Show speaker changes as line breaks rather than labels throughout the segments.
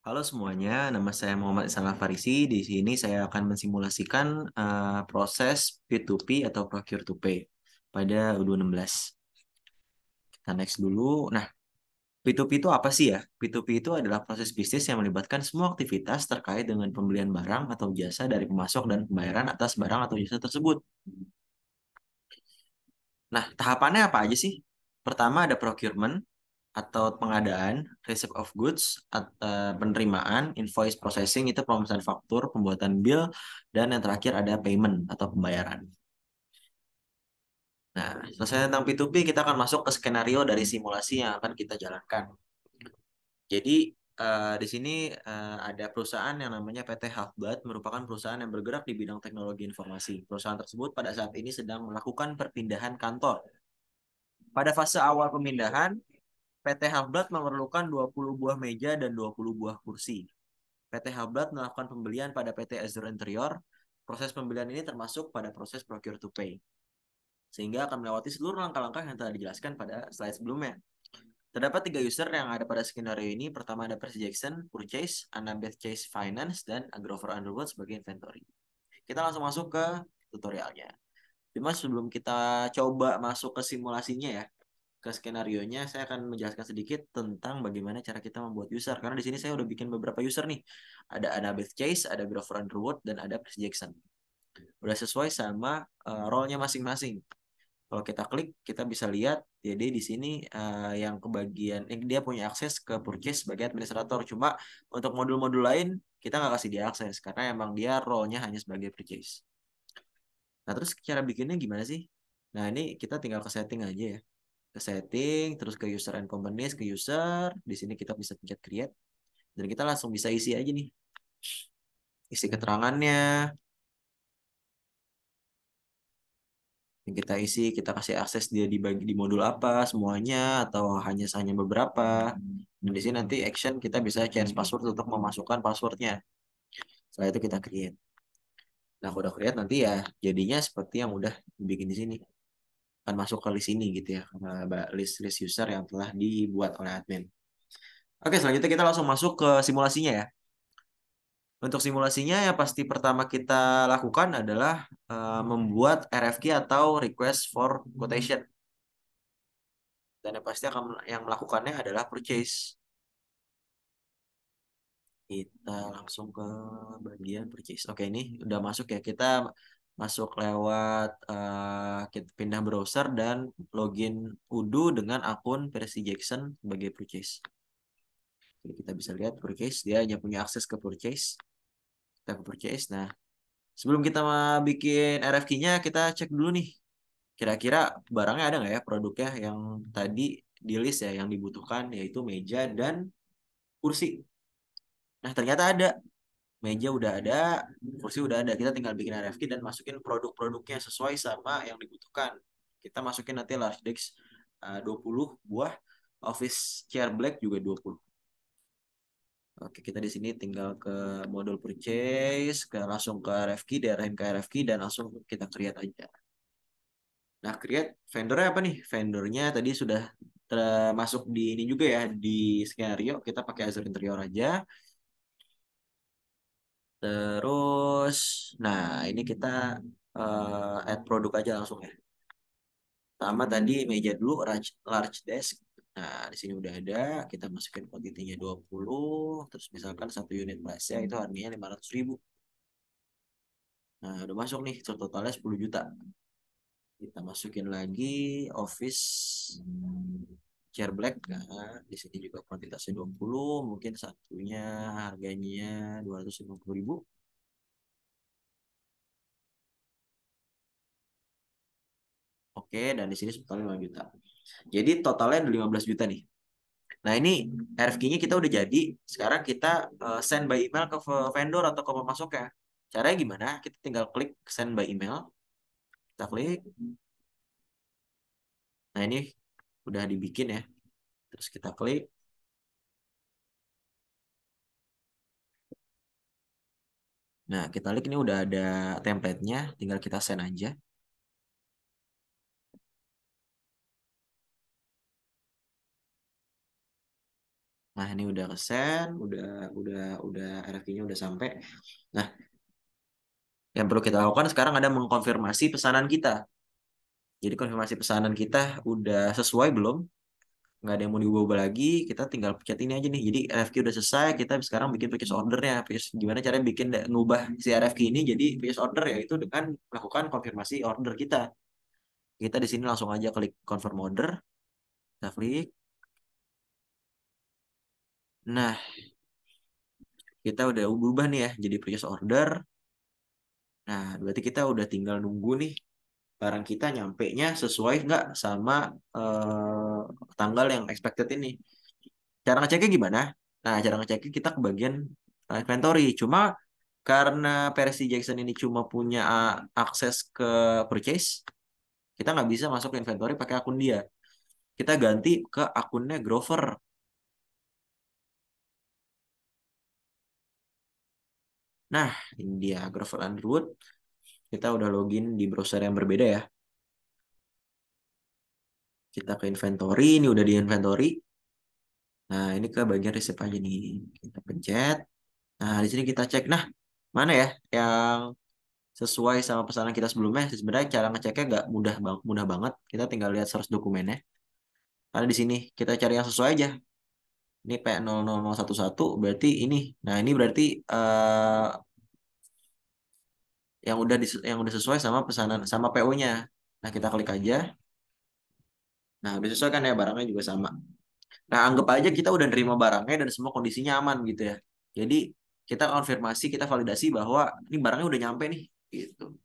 Halo semuanya, nama saya Muhammad Ihsan Farisi. Di sini saya akan mensimulasikan proses P2P atau procure to pay pada U16. Kita next dulu. Nah, P2P itu apa sih ya? P2P itu adalah proses bisnis yang melibatkan semua aktivitas terkait dengan pembelian barang atau jasa dari pemasok dan pembayaran atas barang atau jasa tersebut. Nah, tahapannya apa aja sih? Pertama ada procurement atau pengadaan, receipt of goods, penerimaan, invoice processing itu pemesanan faktur, pembuatan bill, dan yang terakhir ada payment atau pembayaran. Nah, selesai tentang P2P, kita akan masuk ke skenario dari simulasi yang akan kita jalankan. Jadi, di sini ada perusahaan yang namanya PT Halfbad, merupakan perusahaan yang bergerak di bidang teknologi informasi. Perusahaan tersebut pada saat ini sedang melakukan perpindahan kantor. Pada fase awal pemindahan, PT Halblat memerlukan 20 buah meja dan 20 buah kursi. PT Halblat melakukan pembelian pada PT Azure Interior. Proses pembelian ini termasuk pada proses procure to pay, sehingga akan melewati seluruh langkah-langkah yang telah dijelaskan pada slide sebelumnya. Terdapat tiga user yang ada pada skenario ini. Pertama ada Percy Jackson, Purchase, Annabeth Chase Finance, dan Agrover Underwood sebagai inventory. Kita langsung masuk ke tutorialnya. Cuma sebelum kita coba masuk ke simulasinya ya, ke skenarionya, saya akan menjelaskan sedikit tentang bagaimana cara kita membuat user. Karena di sini saya udah bikin beberapa user nih. Ada Annabeth Chase, ada Grover Underwood, dan ada Chris Jackson. Udah sesuai sama role-nya masing-masing. Kalau kita klik, kita bisa lihat jadi di sini yang kebagian dia punya akses ke purchase sebagai administrator. Cuma untuk modul-modul lain kita nggak kasih dia akses karena emang dia role-nya hanya sebagai purchase. Nah, terus cara bikinnya gimana sih? Nah, ini kita tinggal ke setting aja ya, ke setting, terus ke user and companies, ke user. Di sini kita bisa pencet create dan kita langsung bisa isi aja nih, isi keterangannya yang kita isi, kita kasih akses dia dibagi di modul apa semuanya atau hanya beberapa. Dan di sini nanti action kita bisa change password untuk memasukkan passwordnya. Setelah itu kita create. Nah, kalau udah create nanti ya jadinya seperti yang udah dibikin di sini, akan masuk ke list ini gitu ya, list user yang telah dibuat oleh admin. Oke, selanjutnya kita langsung masuk ke simulasinya ya. Untuk simulasinya yang pasti pertama kita lakukan adalah membuat RFQ atau request for quotation. Dan yang pasti akan yang melakukannya adalah purchase. Kita langsung ke bagian purchase. Oke, ini udah masuk ya. Kita masuk lewat kita pindah browser dan login Udo dengan akun Percy Jackson sebagai purchase. Jadi kita bisa lihat purchase, dia hanya punya akses ke purchase. Kita ke purchase. Nah, sebelum kita bikin RFQ-nya, kita cek dulu nih. Kira-kira barangnya ada nggak ya produknya yang tadi di list ya, yang dibutuhkan, yaitu meja dan kursi. Nah, ternyata ada. Meja udah ada, kursi udah ada. Kita tinggal bikin RFQ dan masukin produk-produknya sesuai sama yang dibutuhkan. Kita masukin nanti large desk 20 buah, office chair black juga 20. Oke, kita di sini tinggal ke modul purchase, langsung ke RFQ, diarahin ke RFQ, dan langsung kita create aja. Nah, create vendornya apa nih? Vendornya tadi sudah termasuk di ini juga ya, di skenario. Kita pakai Azure Interior aja. Terus, nah ini kita add produk aja langsung ya. Pertama tadi meja dulu, large desk. Nah, di sini udah ada. Kita masukin kuantitinya 20. Terus misalkan satu unit price-nya itu harganya 500.000. Nah, udah masuk nih. Totalnya 10 juta. Kita masukin lagi office chair black. Nah, di sini juga kuantitasnya 20. Mungkin satunya harganya 250.000. Oke, dan di sini totalnya 5 juta. Jadi totalnya ada 15 juta nih. Nah, ini RFQ-nya kita udah jadi. Sekarang kita send by email ke vendor atau ke pemasok ya. Caranya gimana? Kita tinggal klik send by email. Kita klik. Nah, ini udah dibikin ya. Terus kita klik. Nah, kita klik ini udah ada template-nya. Tinggal kita send aja. Nah, ini udah kesen, udah RFQ-nya udah sampai. Nah, yang perlu kita lakukan sekarang ada mengkonfirmasi pesanan kita. Jadi konfirmasi pesanan kita udah sesuai belum? Nggak ada yang mau diubah lagi, kita tinggal pencet ini aja nih. Jadi RFQ udah selesai, kita sekarang bikin purchase ordernya. Gimana caranya bikin ngubah si RFQ ini jadi purchase order ya itu dengan melakukan konfirmasi order kita. Kita di sini langsung aja klik confirm order, kita klik. Nah, kita udah ubah nih ya jadi purchase order. Nah, berarti kita udah tinggal nunggu nih barang kita nyampe-nya sesuai nggak sama tanggal yang expected ini. Cara ngeceknya gimana? Nah, cara ngeceknya kita ke bagian inventory. Cuma karena Percy Jackson ini cuma punya akses ke purchase, kita nggak bisa masuk ke inventory pakai akun dia. Kita ganti ke akunnya Grover. Nah, ini dia Grover Underwood. Kita udah login di browser yang berbeda ya. Kita ke inventory, ini udah di inventory. Nah, ini ke bagian receipt aja nih. Kita pencet. Nah, di sini kita cek. Nah, mana ya yang sesuai sama pesanan kita sebelumnya? Sebenarnya cara ngeceknya nggak mudah banget. Kita tinggal lihat source dokumennya. Karena di sini kita cari yang sesuai aja. Ini P00011 berarti ini. Nah, ini berarti yang udah sesuai sama pesanan sama PO-nya. Nah, kita klik aja. Nah, udah sesuai kan ya barangnya juga sama. Nah, anggap aja kita udah nerima barangnya dan semua kondisinya aman gitu ya. Jadi, kita konfirmasi, kita validasi bahwa ini barangnya udah nyampe nih gitu.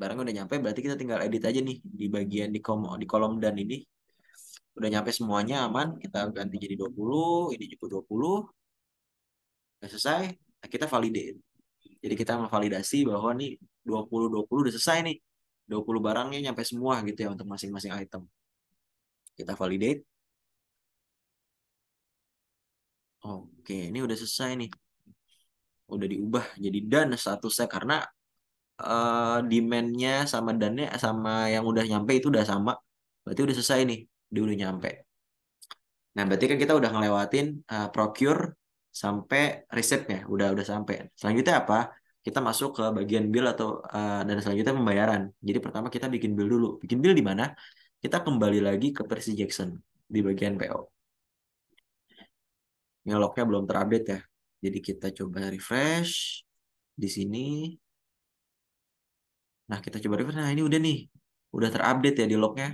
Barangnya udah nyampe berarti kita tinggal edit aja nih di bagian di kolom dan ini udah nyampe semuanya aman, kita ganti jadi 20, ini juga 20, udah selesai. Nah, kita validate. Jadi kita memvalidasi bahwa nih 20 udah selesai nih. 20 barangnya nyampe semua gitu ya untuk masing-masing item. Kita validate. Oke, ini udah selesai nih. Udah diubah jadi done statusnya karena demand-nya sama dan-nya sama yang udah nyampe itu udah sama. Berarti udah selesai nih. Dia udah nyampe. Nah, berarti kan kita udah ngelewatin procure sampai resepnya, udah sampai. Selanjutnya apa? Kita masuk ke bagian bill atau dan selanjutnya pembayaran. Jadi pertama kita bikin bill dulu. Bikin bill di mana? Kita kembali lagi ke Percy Jackson di bagian PO. Ini lognya belum terupdate ya. Jadi kita coba refresh di sini. Nah, kita coba refresh. Nah, ini udah nih. Udah terupdate ya di lognya.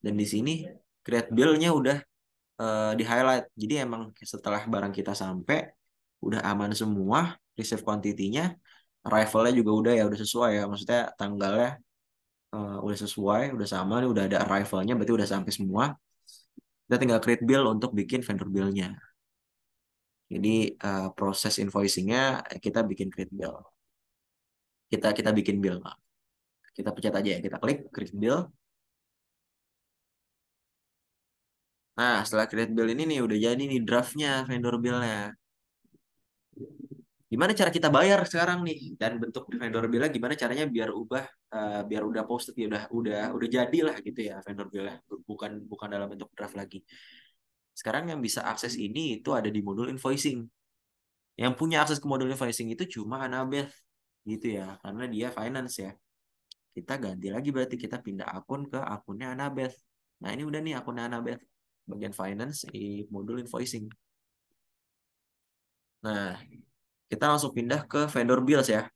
Dan di sini create bill-nya udah di highlight. Jadi emang setelah barang kita sampai udah aman semua, receive quantity-nya, arrival-nya juga udah ya udah sesuai ya. Maksudnya tanggalnya udah sesuai, udah sama, nih udah ada arrival-nya berarti udah sampai semua. Kita tinggal create bill untuk bikin vendor bill-nya. Jadi proses invoicing-nya kita bikin create bill. Kita bikin bill. Nah, kita pencet aja ya, kita klik create bill. Nah, setelah create bill ini nih udah jadi nih draftnya vendor bill-nya. Gimana cara kita bayar sekarang nih dan bentuk vendor bill gimana caranya biar udah posted ya udah jadi lah gitu ya vendor bill bukan bukan dalam bentuk draft lagi. Sekarang yang bisa akses ini itu ada di modul invoicing. Yang punya akses ke modul invoicing itu cuma Anabeth gitu ya karena dia finance ya. Kita ganti lagi berarti kita pindah akun ke akunnya Anabeth. Nah, ini udah nih akunnya Anabeth bagian finance di modul invoicing. Nah, kita langsung pindah ke vendor bills ya.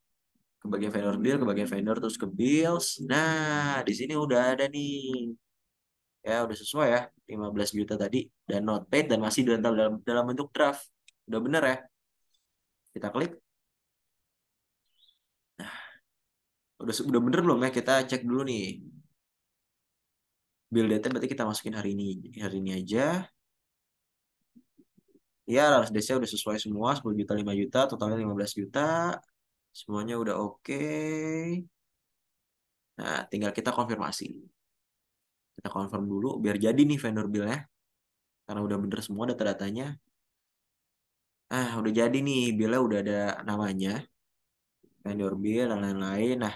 Ke bagian vendor bill, ke bagian vendor terus ke bills. Nah, di sini udah ada nih. Ya, udah sesuai ya. 15 juta tadi dan not paid dan masih dalam bentuk draft. Udah bener ya. Kita klik. Udah bener belum ya? Kita cek dulu nih. Bill data berarti kita masukin hari ini. Hari ini aja. Ya, laras desa udah sesuai semua. 10 juta, 5 juta. Totalnya 15 juta. Semuanya udah oke. Nah, tinggal kita konfirmasi. Kita confirm dulu biar jadi nih vendor billnya. Karena udah bener semua data-datanya. Udah jadi nih, billnya udah ada namanya, vendor bill dan lain-lain. Nah,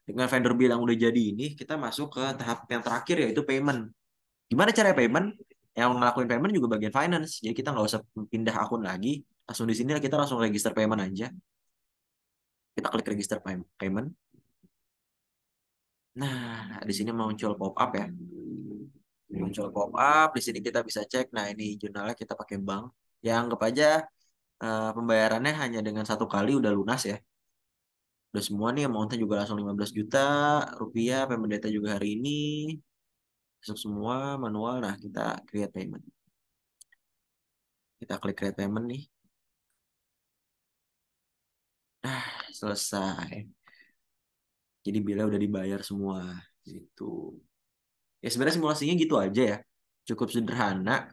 dengan vendor bill yang udah jadi ini, kita masuk ke tahap yang terakhir yaitu payment. Gimana cara payment? Yang ngelakuin payment juga bagian finance. Jadi kita nggak usah pindah akun lagi. Langsung di sini kita langsung register payment aja. Kita klik register payment. Nah, di sini muncul pop up ya. Muncul pop up. Di sini kita bisa cek. Nah, ini jurnalnya kita pakai bank. Ya, anggap aja pembayarannya hanya dengan satu kali udah lunas ya. Udah semua nih, amountnya juga langsung 15 juta rupiah. Payment data juga hari ini. Masuk semua manual. Nah, kita create payment. Kita klik create payment nih. Nah, selesai. Jadi bilnya udah dibayar semua gitu. Ya sebenarnya simulasinya gitu aja ya. Cukup sederhana.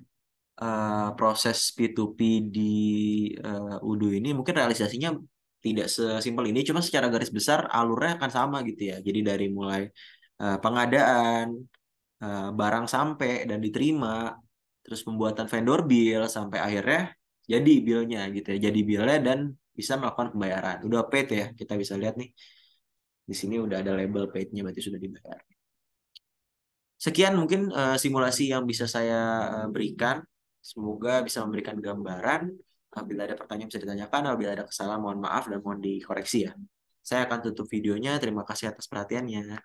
Proses P2P di Udo ini mungkin realisasinya tidak sesimpel ini, cuma secara garis besar alurnya akan sama gitu ya. Jadi dari mulai pengadaan, barang sampai dan diterima, terus pembuatan vendor bill sampai akhirnya jadi billnya gitu ya. Jadi billnya dan bisa melakukan pembayaran. Udah paid ya, kita bisa lihat nih. Di sini udah ada label paid-nya berarti sudah dibayar. Sekian mungkin simulasi yang bisa saya berikan. Semoga bisa memberikan gambaran. Bila ada pertanyaan bisa ditanyakan. Bila ada kesalahan mohon maaf dan mohon dikoreksi ya. Saya akan tutup videonya. Terima kasih atas perhatiannya.